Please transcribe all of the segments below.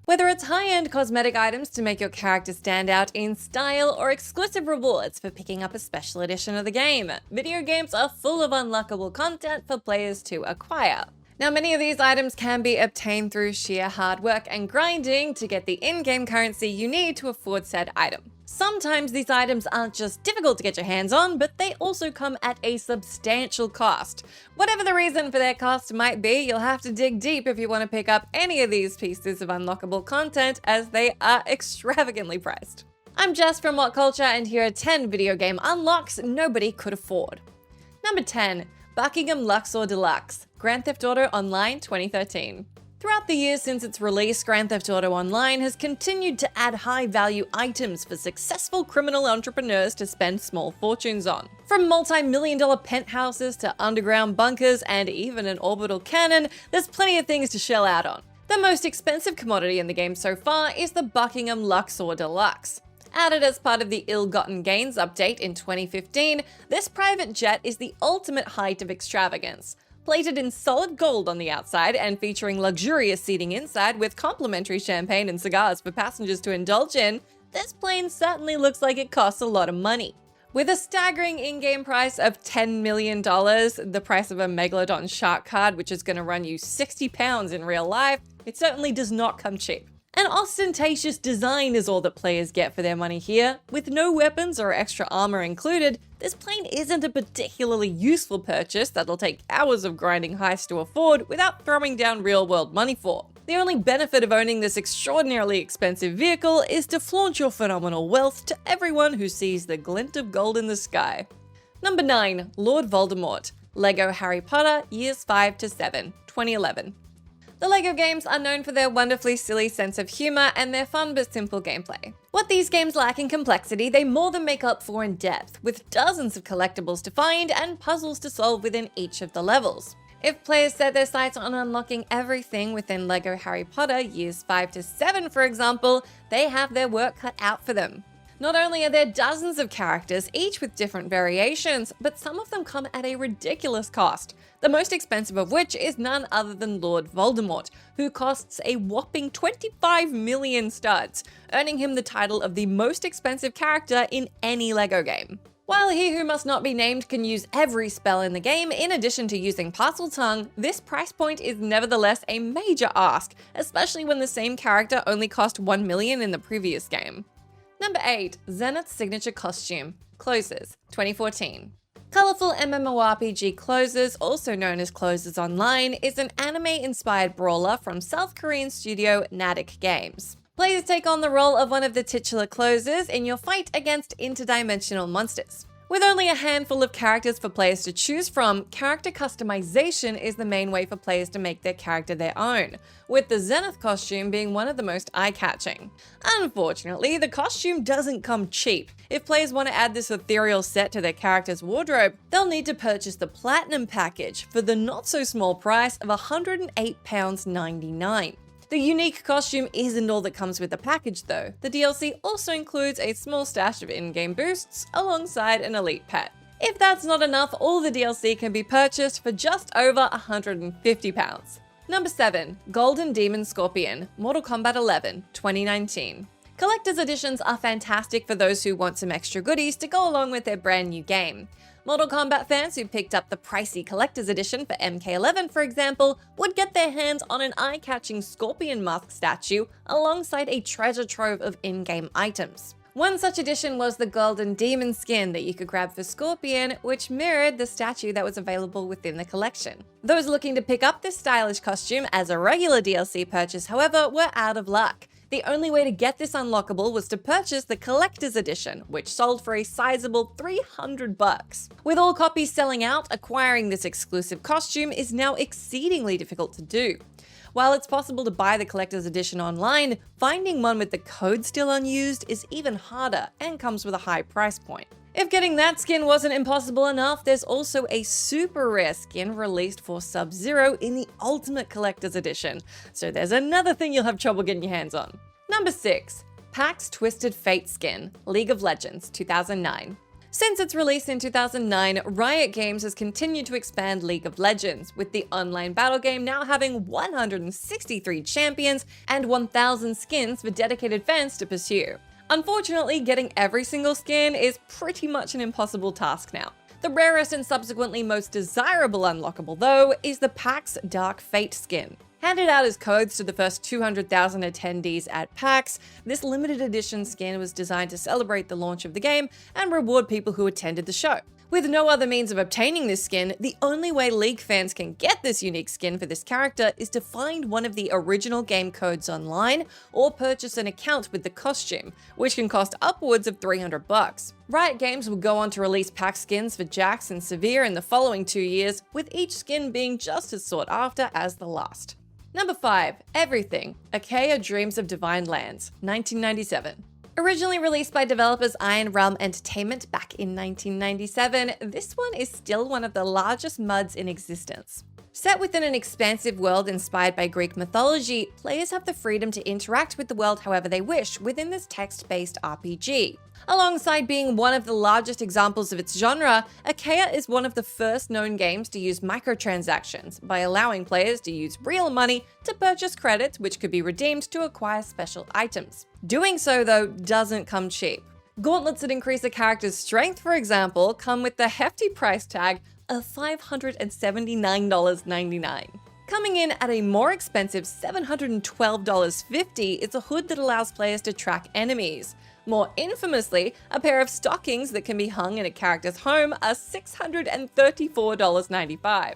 Whether it's high-end cosmetic items to make your character stand out in style or exclusive rewards for picking up a special edition of the game, video games are full of unlockable content for players to acquire. Now, many of these items can be obtained through sheer hard work and grinding to get the in-game currency you need to afford said item. Sometimes these items aren't just difficult to get your hands on, but they also come at a substantial cost. Whatever the reason for their cost might be, you'll have to dig deep if you want to pick up any of these pieces of unlockable content, as they are extravagantly priced. I'm Jess from WhatCulture, and here are 10 video game unlocks nobody could afford. Number 10. Buckingham LUXOR DELUXE, Grand Theft Auto Online 2013. Throughout the years since its release, Grand Theft Auto Online has continued to add high-value items for successful criminal entrepreneurs to spend small fortunes on. From multi-million-dollar penthouses to underground bunkers and even an orbital cannon, there's plenty of things to shell out on. The most expensive commodity in the game so far is the Buckingham LUXOR DELUXE. Added as part of the Ill-Gotten Gains update in 2015, this private jet is the ultimate height of extravagance. Plated in solid gold on the outside and featuring luxurious seating inside with complimentary champagne and cigars for passengers to indulge in, this plane certainly looks like it costs a lot of money. With a staggering in-game price of $10 million, the price of a Megalodon shark card, which is going to run you £60 in real life, it certainly does not come cheap. An ostentatious design is all that players get for their money here. With no weapons or extra armor included, this plane isn't a particularly useful purchase that'll take hours of grinding heists to afford without throwing down real-world money for. The only benefit of owning this extraordinarily expensive vehicle is to flaunt your phenomenal wealth to everyone who sees the glint of gold in the sky. Number 9. Lord Voldemort, LEGO Harry Potter Years 5 to 7, 2011. The LEGO games are known for their wonderfully silly sense of humor and their fun but simple gameplay. What these games lack in complexity, they more than make up for in depth, with dozens of collectibles to find and puzzles to solve within each of the levels. If players set their sights on unlocking everything within LEGO Harry Potter Years 5 to 7, for example, they have their work cut out for them. Not only are there dozens of characters, each with different variations, but some of them come at a ridiculous cost. The most expensive of which is none other than Lord Voldemort, who costs a whopping 25 million studs, earning him the title of the most expensive character in any LEGO game. While he who must not be named can use every spell in the game in addition to using Parseltongue, this price point is nevertheless a major ask, especially when the same character only cost 1 million in the previous game. Number 8. ZENITH's Signature Costume, Closes, 2014. Colorful MMORPG Closes, also known as Closes Online, is an anime-inspired brawler from South Korean studio Addict Games. Players take on the role of one of the titular closers in your fight against interdimensional monsters. With only a handful of characters for players to choose from, character customization is the main way for players to make their character their own, with the ZENITH costume being one of the most eye-catching. Unfortunately, the costume doesn't come cheap. If players want to add this ethereal set to their character's wardrobe, they'll need to purchase the Platinum package for the not-so-small price of £108.99. The unique costume isn't all that comes with the package though. The DLC also includes a small stash of in-game boosts alongside an elite pet. If that's not enough, all the DLC can be purchased for just over £150. Number 7. Golden Demon Scorpion, Mortal Kombat 11, 2019. Collector's editions are fantastic for those who want some extra goodies to go along with their brand new game. Mortal Kombat fans who picked up the pricey collector's edition for MK11, for example, would get their hands on an eye-catching Scorpion mask statue alongside a treasure trove of in-game items. One such edition was the Golden Demon skin that you could grab for Scorpion, which mirrored the statue that was available within the collection. Those looking to pick up this stylish costume as a regular DLC purchase, however, were out of luck. The only way to get this unlockable was to purchase the collector's edition, which sold for a sizable $300. With all copies selling out, acquiring this exclusive costume is now exceedingly difficult to do. While it's possible to buy the collector's edition online, finding one with the code still unused is even harder and comes with a high price point. If getting that skin wasn't impossible enough, there's also a super rare skin released for Sub-Zero in the Ultimate Collector's Edition, so there's another thing you'll have trouble getting your hands on. Number 6. PAX Twisted Fate skin, League of Legends, 2009. Since its release in 2009, Riot Games has continued to expand League of Legends, with the online battle game now having 163 champions and 1,000 skins for dedicated fans to pursue. Unfortunately, getting every single skin is pretty much an impossible task now. The rarest and subsequently most desirable unlockable, though, is the PAX Dark Fate skin. Handed out as codes to the first 200,000 attendees at PAX, this limited edition skin was designed to celebrate the launch of the game and reward people who attended the show. With no other means of obtaining this skin, the only way League fans can get this unique skin for this character is to find one of the original game codes online or purchase an account with the costume, which can cost upwards of $300. Riot Games will go on to release pack skins for Jax and Severe in the following 2 years, with each skin being just as sought after as the last. Number 5. Everything. ACHAEA Dreams of Divine Lands, 1997. Originally released by developers Iron Realm Entertainment back in 1997, this one is still one of the largest MUDs in existence. Set within an expansive world inspired by Greek mythology, players have the freedom to interact with the world however they wish within this text-based RPG. Alongside being one of the largest examples of its genre, ACHAEA is one of the first known games to use microtransactions by allowing players to use real money to purchase credits which could be redeemed to acquire special items. Doing so, though, doesn't come cheap. Gauntlets that increase a character's strength, for example, come with the hefty price tag of $579.99. Coming in at a more expensive $712.50 is a hood that allows players to track enemies. More infamously, a pair of stockings that can be hung in a character's home are $634.95.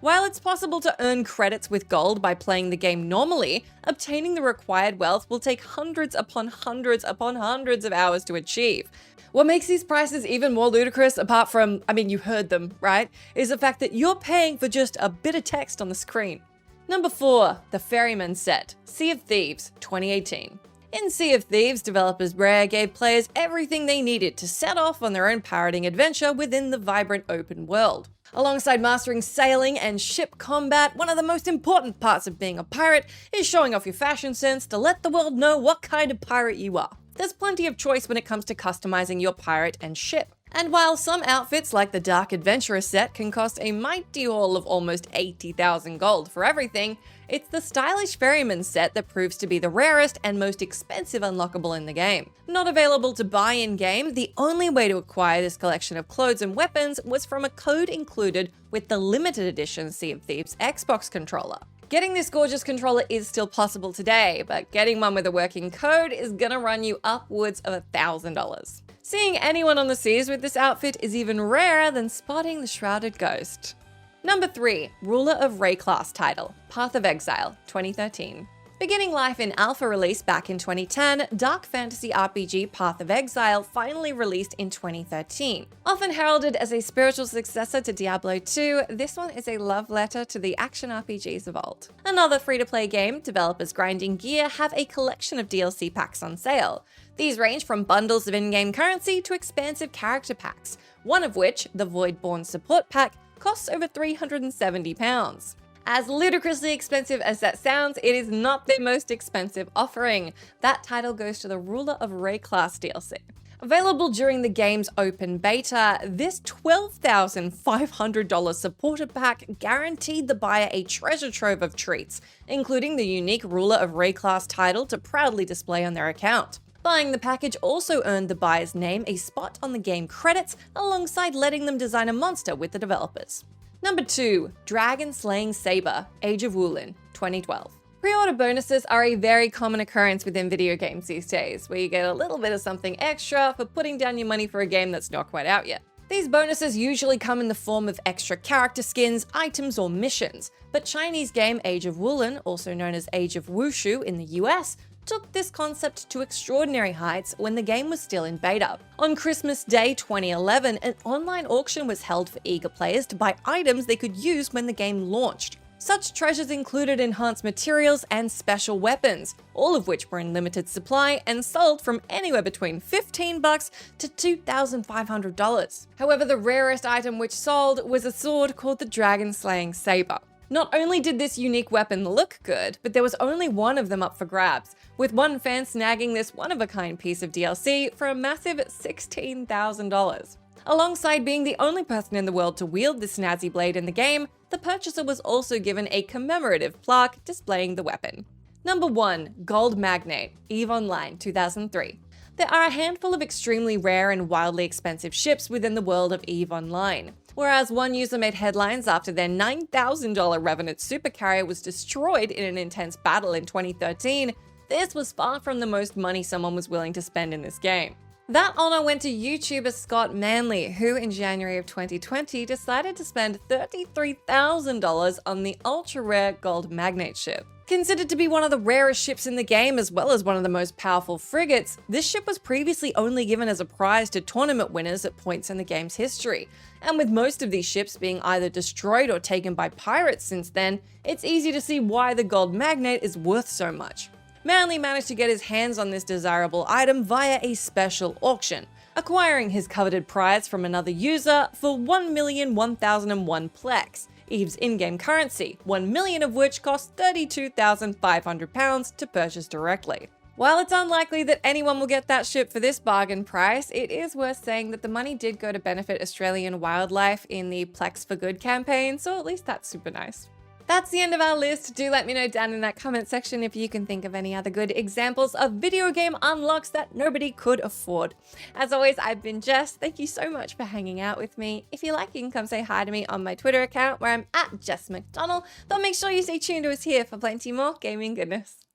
While it's possible to earn credits with gold by playing the game normally, obtaining the required wealth will take hundreds upon hundreds upon hundreds of hours to achieve. What makes these prices even more ludicrous, apart from, you heard them, right, is the fact that you're paying for just a bit of text on the screen. Number 4. The Ferryman set, Sea of Thieves, 2018. In Sea of Thieves, developers Rare gave players everything they needed to set off on their own pirating adventure within the vibrant open world. Alongside mastering sailing and ship combat, one of the most important parts of being a pirate is showing off your fashion sense to let the world know what kind of pirate you are. There's plenty of choice when it comes to customizing your pirate and ship. And while some outfits like the Dark Adventurer set can cost a mighty haul of almost 80,000 gold for everything, it's the stylish Ferryman set that proves to be the rarest and most expensive unlockable in the game. Not available to buy in-game, the only way to acquire this collection of clothes and weapons was from a code included with the limited edition Sea of Thieves Xbox controller. Getting this gorgeous controller is still possible today, but getting one with a working code is gonna run you upwards of $1,000. Seeing anyone on the seas with this outfit is even rarer than spotting the shrouded ghost. Number 3. Ruler of WRAECLAST title, Path of Exile, 2013. Beginning life in alpha release back in 2010, dark fantasy RPG Path of Exile finally released in 2013. Often heralded as a spiritual successor to Diablo 2, this one is a love letter to the action RPGs of old. Another free-to-play game, developers Grinding Gear have a collection of DLC packs on sale. These range from bundles of in-game currency to expansive character packs, one of which, the Voidborn Support Pack, costs over £370. As ludicrously expensive as that sounds, it is not their most expensive offering. That title goes to the Ruler of WRAECLAST DLC. Available during the game's open beta, this $12,500 supporter pack guaranteed the buyer a treasure trove of treats, including the unique Ruler of WRAECLAST title to proudly display on their account. Buying the package also earned the buyer's name a spot on the game credits, alongside letting them design a monster with the developers. Number 2. Dragon Slaying Sabre, Age of WULIN, 2012. Pre-order bonuses are a very common occurrence within video games these days, where you get a little bit of something extra for putting down your money for a game that's not quite out yet. These bonuses usually come in the form of extra character skins, items, or missions, but Chinese game Age of WULIN, also known as Age of Wushu in the US, took this concept to extraordinary heights when the game was still in beta. On Christmas Day 2011, an online auction was held for eager players to buy items they could use when the game launched. Such treasures included enhanced materials and special weapons, all of which were in limited supply and sold from anywhere between $15 to $2,500. However, the rarest item which sold was a sword called the Dragon Slaying Sabre. Not only did this unique weapon look good, but there was only one of them up for grabs, with one fan snagging this one-of-a-kind piece of DLC for a massive $16,000. Alongside being the only person in the world to wield the snazzy blade in the game, the purchaser was also given a commemorative plaque displaying the weapon. Number 1. Gold Magnate, EVE Online 2003. There are a handful of extremely rare and wildly expensive ships within the world of EVE Online. Whereas one user made headlines after their $9,000 Revenant supercarrier was destroyed in an intense battle in 2013, this was far from the most money someone was willing to spend in this game. That honor went to YouTuber Scott Manley, who in January of 2020 decided to spend $33,000 on the ultra-rare Gold Magnate ship. Considered to be one of the rarest ships in the game as well as one of the most powerful frigates, this ship was previously only given as a prize to tournament winners at points in the game's history. And with most of these ships being either destroyed or taken by pirates since then, it's easy to see why the Gold Magnate is worth so much. Manley managed to get his hands on this desirable item via a special auction, acquiring his coveted prize from another user for 1,001,001 plex, EVE's in-game currency, 1 million of which cost £32,500 to purchase directly. While it's unlikely that anyone will get that ship for this bargain price, it is worth saying that the money did go to benefit Australian wildlife in the Plex for Good campaign, so at least that's super nice. That's the end of our list. Do let me know down in that comment section if you can think of any other good examples of video game unlocks that nobody could afford. As always, I've been Jess. Thank you so much for hanging out with me. If you like, you can come say hi to me on my Twitter account where I'm @JessMcDonald. But make sure you stay tuned to us here for plenty more gaming goodness.